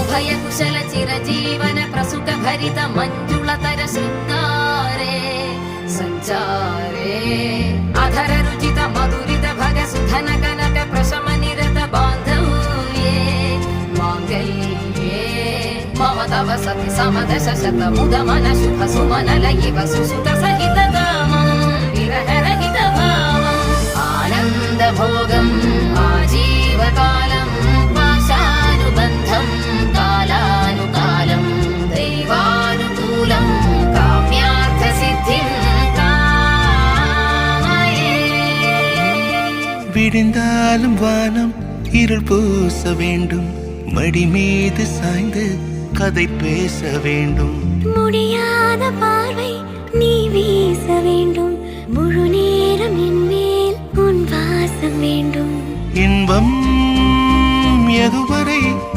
अभय कुशल चिरजीवन प्रसुख भरित मंजुलतर शृंगारे संचारे अधर रुचित मधुरित भग सुधन कनक प्रशम निरत बांधव्ये मांगल्ये मम तव सति समदश शत मुद मन शुभ सुमन लयिव सुसुत सहित कामं विरह रहित भावम् आनंद भोगम् आजीवकालम् पाशानुबन्धम् कालानुकालम् दैवानुकूलम् काम्यार्थ सिद्धिम् कामये விடிந்தாலும் வானம் இருள் பூச வேண்டும் மடி மீது சாய்ந்து கதை பேச வேண்டும் முடியாத பார்வை நீ வீச வேண்டும் முழு நேரம் என் மேல் உன் வாசம் வேண்டும் இன்பம் எதுவரை